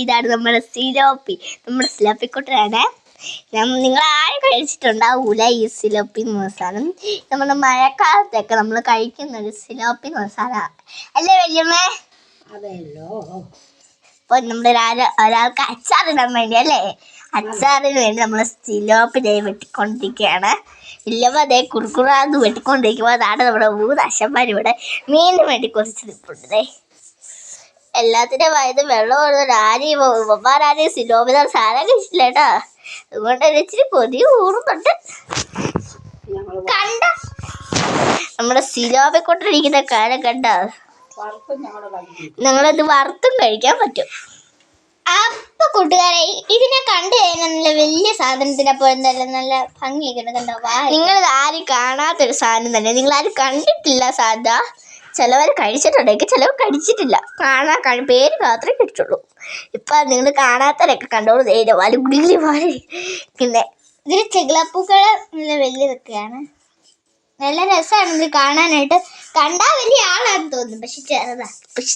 ഇതാണ് നമ്മുടെ സിലോപ്പിക്കുട്ടനാണ്. നിങ്ങൾ ആരും കഴിച്ചിട്ടുണ്ടാവൂല ഈ സിലോപ്പി മസാല. നമ്മുടെ മഴക്കാലത്തൊക്കെ നമ്മൾ കഴിക്കുന്ന സിലോപ്പി മസാല അല്ലേ വല്യമ്മേ? അതെല്ലോ. ഇപ്പൊ നമ്മുടെ ഒരാൾക്ക് അച്ചാറിടാൻ വേണ്ടി അല്ലേ, അച്ചാറിന് വേണ്ടി നമ്മൾ സിലോപ്പി വെട്ടിക്കൊണ്ടിരിക്കുകയാണ്. ഇല്ലപ്പോൾ അതേ കുറുക്കുറാന്ന് വെട്ടിക്കൊണ്ടിരിക്കുമ്പോൾ അതാണ് നമ്മുടെ 3 അശന്മാർ ഇവിടെ മീനിന് വേണ്ടി കുറച്ച് നിൽപ്പുണ്ട്. എല്ലാത്തിൻ്റെ വയത് വെള്ളം ആരെയും സിലോപ്പി സാധനം കഴിച്ചില്ല കേട്ടോ. അതുകൊണ്ട് ഇച്ചിരി കൊതി ഊറുന്നുണ്ട്. കണ്ട നമ്മുടെ സിലോപ്പിക്കൊണ്ടിരിക്കുന്ന കാലം കണ്ട ഞങ്ങളത് വറുത്തും കഴിക്കാൻ പറ്റും. അപ്പൊ കൂട്ടുകാരെ, ഇതിനെ കണ്ടു കഴിഞ്ഞാൽ നല്ല വലിയ സാധനത്തിനെ പോലെ നല്ല ഭംഗിയൊക്കെ കണ്ടോ. നിങ്ങൾ ആരും കാണാത്തൊരു സാധനം തന്നെ, നിങ്ങൾ ആരും കണ്ടിട്ടില്ല സാധനം. ചിലവർ കഴിച്ചിട്ടുണ്ടെങ്കിൽ ചിലവർ കഴിച്ചിട്ടില്ല, പേര് മാത്രമേ കഴിച്ചുള്ളൂ. ഇപ്പൊ നിങ്ങൾ കാണാത്തവരൊക്കെ കണ്ടോളൂ. പിന്നെ ഇതിന് ചെകിളപ്പൂക്കൾ നല്ല വലിയതൊക്കെയാണ്. നല്ല രസമാണ് ഇത് കാണാനായിട്ട്. കണ്ടാൽ വലിയ ആളാണെന്ന് തോന്നും, പക്ഷെ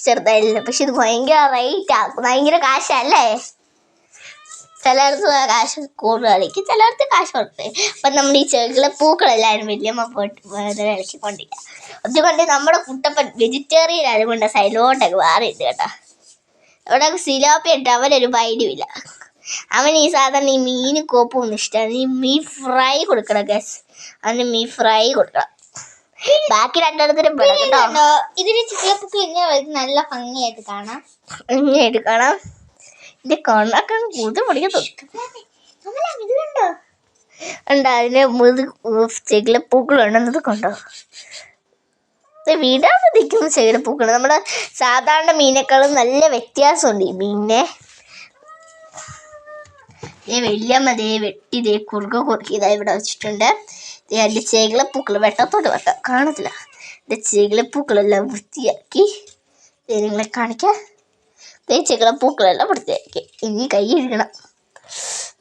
ചെറുതായില്ല. പക്ഷെ ഇത് ഭയങ്കര റേറ്റാ, ഭയങ്കര കാശല്ലേ. ചിലയിടത്ത് കാശ് കൂടുതലായിരിക്കും, ചിലയിടത്ത് കാശ് കൊടുത്തേ. അപ്പം നമ്മൾ ഈ ചെകിളപ്പൂക്കളെല്ലാവരും വലിയമ്മ പോയിട്ട് ഇളക്കിക്കൊണ്ടിരിക്കുക. അതുകൊണ്ട് നമ്മുടെ കുട്ടപ്പൻ വെജിറ്റേറിയൻ അതുകൊണ്ട് സൈഡിലോട്ടൊക്കെ മാറിയിട്ട് കേട്ടോ. അവിടെ സിലോപ്പി ഇട്ട് അവനൊരു ബൈഡുമില്ല. അവൻ ഈ സാധാരണ ഈ മീൻ കോപ്പൊന്നും ഇഷ്ടമാണ്. ഈ മീൻ ഫ്രൈ കൊടുക്കണം ഗസ്, അവന് മീൻ ഫ്രൈ കൊടുക്കണം. ബാക്കി രണ്ടിടത്തിനും കേട്ടോ. ഇതിന് ചിക്കലപ്പൊക്കെ ഇങ്ങനെ നല്ല ഭംഗിയായിട്ട് കാണാം. ഇത് കണ്ണൊക്കെ കൂത് പൊടിക്കാൻ ഇത് കണ്ടോ ഉണ്ടോ. അതിന് ചെകിളപ്പൂക്കളുണ്ടെന്നത് കണ്ടോ. വീടാണ് നിൽക്കുന്ന ചെകിളപ്പൂക്കൾ. നമ്മുടെ സാധാരണ മീനേക്കാളും നല്ല വ്യത്യാസമുണ്ട് ഈ മീനിനെ. വലിയമ്മ വെട്ടി കുറുക്കിയതായി ഇവിടെ വെച്ചിട്ടുണ്ട്. അതിൻ്റെ ചെകിളപ്പൂക്കൾ വെട്ടത്തോട്ട് കാണത്തില്ല. ഇതിൻ്റെ ചെകിളപ്പൂക്കളെല്ലാം വൃത്തിയാക്കി നിങ്ങളെ കാണിക്കാം. ചെകിളപ്പൂക്കളെല്ലാം വൃത്തിയാക്കി ഇനി കൈ കഴുകണം.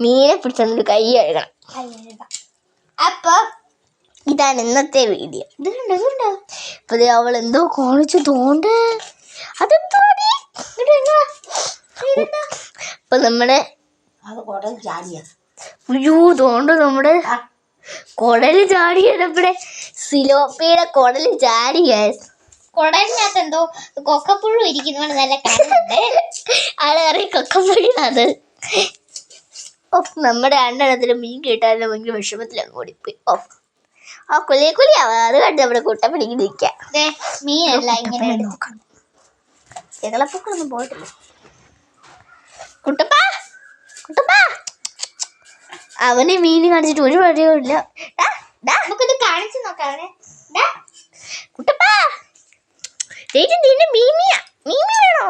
മീനെ പിടിച്ചൊരു കൈ കഴുകണം. അപ്പൊ ഇതാണ് ഇന്നത്തെ വീഡിയോ. ഇതുണ്ടോ അപ്പൊ അവൾ എന്തോ കാണിച്ചു തോണ്ട്. അതെന്തോ ഇപ്പൊ നമ്മുടെ തോണ്ട് നമ്മുടെ കുടല് ചാടിയ, നമ്മുടെ സിലോപ്പിയുടെ കുടല് ചാടിയ. കുടലിനകത്ത് എന്തോ കൊക്കപ്പുഴു ഇരിക്കുന്നതുകൊണ്ട് നല്ല കാണുന്നുണ്ട്. ആളറിയ കൊക്കപ്പുഴാണ്. നമ്മുടെ രണ്ടെണ്ണത്തിന് മീൻ കിട്ടാനുള്ള ഭയങ്കര വിഷമത്തിലങ്ങ് ഓടിപ്പോയി. കുലിയാവാ. അത് കണ്ട് നമ്മുടെ കുട്ട പിടിക്ക് നിൽക്കാം. മീനല്ല ഇങ്ങനെ നോക്കാം. ചെകിളപ്പൂക്കളൊന്നും പോയിട്ടില്ല. കുട്ടപ്പാ അവന് മീൻ കാണിച്ചിട്ട് ഒരു വഴിയും ഇല്ല. നമുക്കൊന്ന് കാണിച്ചു നോക്കാവനെ. കുട്ടപ്പാ നിന്റെ മീമി വേണോ?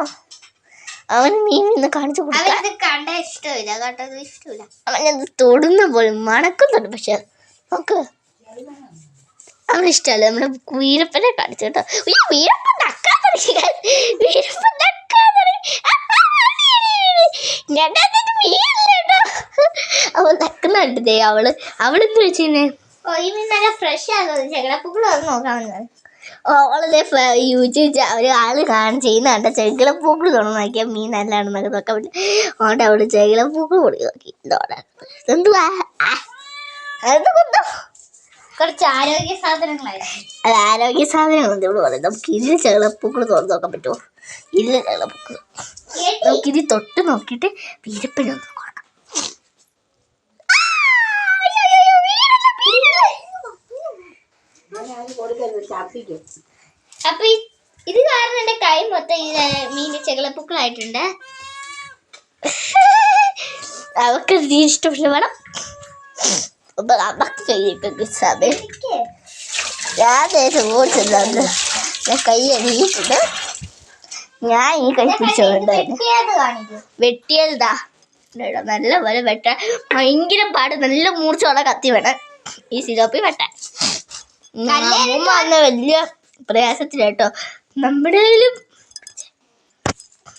അവന് മീമിന്ന് കാണിച്ചു കൊടുക്കാൻ കണ്ട ഇഷ്ടമില്ല കേട്ടത്. ഇഷ്ടമില്ല. അവനത് തൊടുന്ന പോലും മണക്കുന്നുണ്ട്. പക്ഷെ നോക്ക്, അവനിഷ്ടമല്ല. നമ്മുടെ വീരപ്പനെ കാണിച്ചു കേട്ടോ. വീരപ്പൻ അവൻ നക്കുന്നുണ്ട്. അവളെന്ത് വെച്ചേ ഈ മീൻ നല്ല ഫ്രഷ് ആകുന്നത്. ചെകിളപ്പൂക്കളും അത് നോക്കാമെന്നത്. അവളെ യൂട്യൂബ് ആള് ചെയ്യുന്ന കണ്ട ചെകിളപ്പൂക്കൾ നോക്കിയാൽ മീൻ നല്ലതാണെന്നൊക്കെ നോക്കാൻ പറ്റും. അതുകൊണ്ട് അവള് ചെകിളപ്പൂക്കൾ കൊടുക്കി നോക്കി. എന്തുവാ അത് കൊണ്ടോ കുറച്ച് ആരോഗ്യ സാധനങ്ങളായിരുന്നു. അത് ആരോഗ്യ സാധനങ്ങളെന്ന് ഇവിടെ പറയും. നമുക്ക് ഇതിൽ ചെകിളപ്പൂക്കൾ തുറന്ന് നോക്കാൻ പറ്റുമോ? ഇല്ല ചെകിളപ്പൂക്കൾ. നമുക്കിത് തൊട്ട് നോക്കിയിട്ട് വീരപ്പനൊന്ന് കൊടുക്കാം. അപ്പൊ ഇത് കാരണം എന്റെ കൈ മൊത്തം മീൻ്റെ ചെകിളപ്പൂക്കളായിട്ടുണ്ട്. അവർക്ക് ഇഷ്ടപ്പെട്ട വേണം. ഞാൻ കൈ അടിയിട്ടുണ്ട്. ഞാൻ ഈ കൈ പിടിച്ചോണ്ടായിരുന്നു വെട്ടിയതാ. നല്ല പോലെ വെട്ടാൻ ഭയങ്കര പാട്. നല്ല മൂർച്ചയുള്ള കത്തി വേണം ഈ സിലോപ്പി വെട്ടാൻ. അമ്മ വന്ന വലിയ പ്രയാസത്തിലാട്ടോ. നമ്മുടെ കയ്യിലും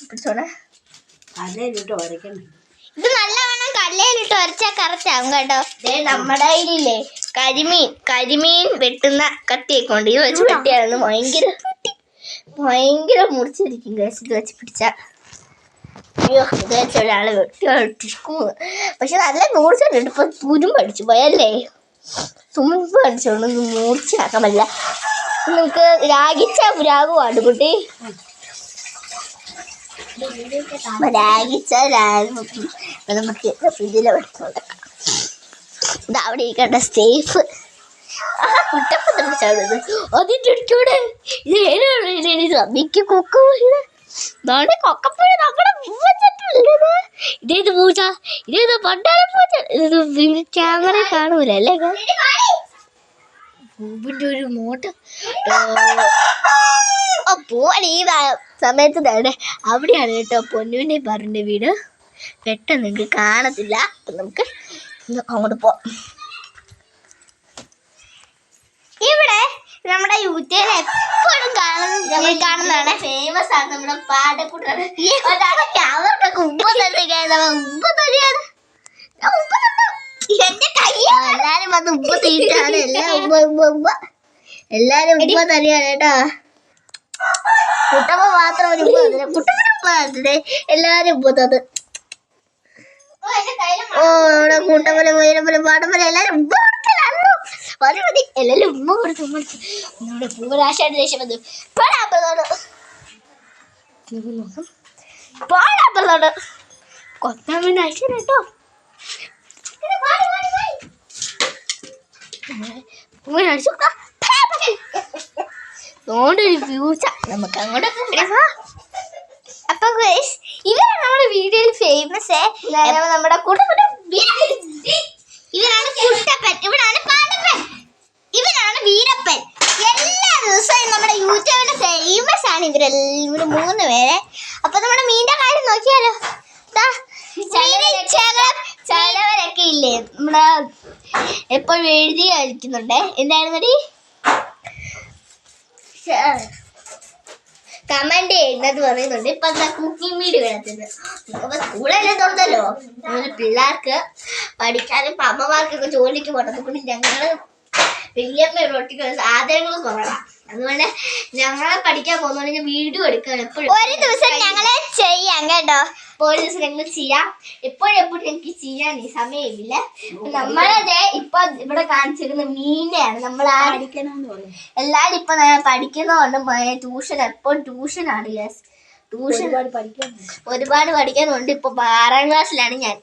പിടിച്ചോണേ. ഇത് നല്ലവണ്ണം കല്ലേലിട്ട് ഉരച്ചാൽ കറക്റ്റ് ആകും കേട്ടോ. നമ്മുടെ കയ്യിലില്ലേ കരിമീൻ വെട്ടുന്ന കത്തിയൊക്കെ ഉണ്ട്. ഇത് വെച്ച് വെട്ടിയാണെന്ന് ഭയങ്കര മുറിച്ചിരിക്കും. ഇത് വെച്ച് പിടിച്ച അയ്യോ ഒരാളെ വെട്ടിക്കും. പക്ഷെ നല്ല മൂർച്ചയുണ്ട്. ഇപ്പൊ തുരും പഠിച്ചു പോയല്ലേ, തുമ്പ് പഠിച്ചോണ്ട് മൂർച്ചയാക്കാൻ പറ്റില്ല. നമുക്ക് രാഗിച്ച പുരാഗുവാണ് കുട്ടി. നമുക്ക് ഫ്രിഡ്ജിലെ വെച്ചോളാം. ഇത് അവിടെ ഇരിക്കട്ടെ സേഫ്. കുട്ടപ്പത്തിച്ചാണത് അതിൻ്റെ അടുത്തൂടെ ഇത് ഏതാണ് കൊക്കപ്പുഴ നമ്മുടെ പൂച്ചട്ടുള്ളത്. ഇതേത് പൂച്ച, ഇതേത് പണ്ടാര പൂച്ച. ഇത് ക്യാമറ കാണൂല അല്ലേ? പൂവിൻ്റെ ഒരു മോട്ടം പോവാണ് ഈ സമയത്ത് തന്നെ. അവിടെയാണ് കേട്ടോ പൊന്നുവിൻ്റെ പറഞ്ഞ വീട്. പെട്ടെന്ന് നിങ്ങൾക്ക് കാണത്തില്ല. നമുക്ക് അങ്ങോട്ട് പോവാം. ഇവിടെ നമ്മുടെ യൂട്യൂബിൽ എപ്പോഴും കാണുന്നതാണ്. ഫേമസ് ആണ് നമ്മുടെ പാടക്കുട്ടാണ്. എന്റെ കയ്യാണ് എല്ലാരും വന്ന് ഉപ്പ തീറ്റാണ്. എല്ലാരും ഉപ്പ തന്നെയാണ് കേട്ടോ. കുട്ടമ്മ മാത്രം ഒരു ഉപ്പ തന്നെ. കുട്ടമ്മ എല്ലാരും ഉപ്പ തത്. ഓ ഇവിടെ കൂട്ടമ്മല മൈനമ്മല പാടമ്മല എല്ലാരും ഉപ്പ കൊടുക്കലാണല്ലോ. മതി മതി എല്ലാരും ഉമ്മ കൊടുത്തു. നമ്മുടെ പൂവരാശായിട്ട് ദേഷ്യം വന്നു. പാടാപ്പുറത്തോട് പാടാപ്പുറത്തോട് കൊത്താൻ വേണ്ടി അയച്ചു കേട്ടോ. ഒരു ഫ്യൂച്ചർ നമുക്ക് അങ്ങോട്ട്. അപ്പൊ ഇവരാണ് നമ്മുടെ വീഡിയോയിൽ ഫേമസ്. നമ്മുടെ കുട്ടപ്പൻ, ഇവരാണ് കുട്ടപ്പൻ, ഇവരാണ് പാടപ്പൻ, ഇവരാണ് വീരപ്പൻ. എല്ലാ ദിവസവും നമ്മുടെ യൂട്യൂബിൽ ഫേമസ് ആണ് ഇവരെല്ലാവരും 3 പേരെ. അപ്പൊ നമ്മുടെ മീൻ്റെ കാര്യം നോക്കിയാലോ. ചിലവരൊക്കെ ഇല്ലേ നമ്മുടെ എപ്പോഴും എഴുതി കളിക്കുന്നുണ്ട്. എന്തായിരുന്നടി കമന്റ് ചെയ്യുന്നത് പറയുന്നുണ്ട്. ഇപ്പൊ എന്താ കുക്കിംഗ് വീഡിയോ കിടത്തുന്നത്. ഇപ്പൊ സ്കൂളെല്ലാം തുറന്നല്ലോ, പിള്ളേർക്ക് പഠിക്കാനും അമ്മമാർക്കൊക്കെ ജോലിക്ക് പോകണം. ഞങ്ങള് വലിയമ്മ റൊട്ടിക്ക് സാധനങ്ങൾ കുറവാണ്. അതുകൊണ്ട് ഞങ്ങളെ പഠിക്കാൻ പോകുന്നതുകൊണ്ട് ഞാൻ വീഡിയോ എടുക്കണം. എപ്പോഴും ഒരു ദിവസം ഞങ്ങള് ചെയ്യാം കേട്ടോ. ഒരു ദിവസം ഞങ്ങൾ ചെയ്യാം. എപ്പോഴും ഞങ്ങൾക്ക് ചെയ്യാൻ സമയമില്ല. നമ്മളതെ ഇപ്പൊ ഇവിടെ കാണിച്ചിരുന്ന മീനെയാണ് നമ്മൾ എല്ലാരും ഇപ്പൊ പഠിക്കുന്നതുകൊണ്ട് ട്യൂഷൻ എപ്പോഴും ട്യൂഷനാണ്. യെസ്, ട്യൂഷൻ ഒരുപാട് പഠിക്കാനുണ്ട്. ഇപ്പൊ 6ാം ക്ലാസ്സിലാണ് ഞാൻ.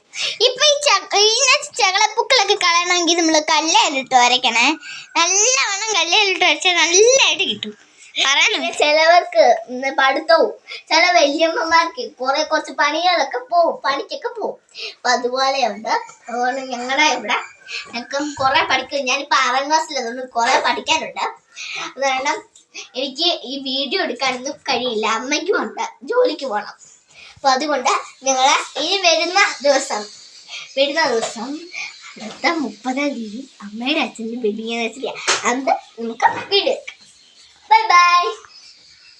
ഇപ്പൊ ഈ ചകളപ്പൂക്കളൊക്കെ കളയണമെങ്കിൽ നമ്മൾ കല്ലേലിട്ട് വരയ്ക്കണേ. നല്ലവണ്ണം കല്ലേലിട്ട് വരച്ചാൽ നല്ലതായിട്ട് കിട്ടും. ചിലവർക്ക് പഠിത്തവും ചില വല്യമ്മമാർക്ക് കുറച്ച് പണികളൊക്കെ പോവും, പണിക്കൊക്കെ പോവും. അപ്പൊ അതുപോലെയുണ്ട്. അതുകൊണ്ട് ഞങ്ങളുടെ ഇവിടെ ഞങ്ങൾക്ക് കുറെ പഠിക്കും. ഞാനിപ്പോ 6ാം ക്ലാസ്സിലതുകൊണ്ട് കുറെ പഠിക്കാനുണ്ട്. അതുകൊണ്ട് എനിക്ക് ഈ വീഡിയോ എടുക്കാനൊന്നും കഴിയില്ല. അമ്മയ്ക്കും ഉണ്ട്, ജോലിക്ക് പോകണം. അപ്പൊ അതുകൊണ്ട് ഞങ്ങള് ഈ വരുന്ന ദിവസം അടുത്ത 30-ാം തീയതി അമ്മയുടെ അച്ഛൻ്റെ വെഡിങ് ആനിവേഴ്സറി. അന്ന് നമുക്ക് വീഡിയോ എടുക്കാം. Bye bye.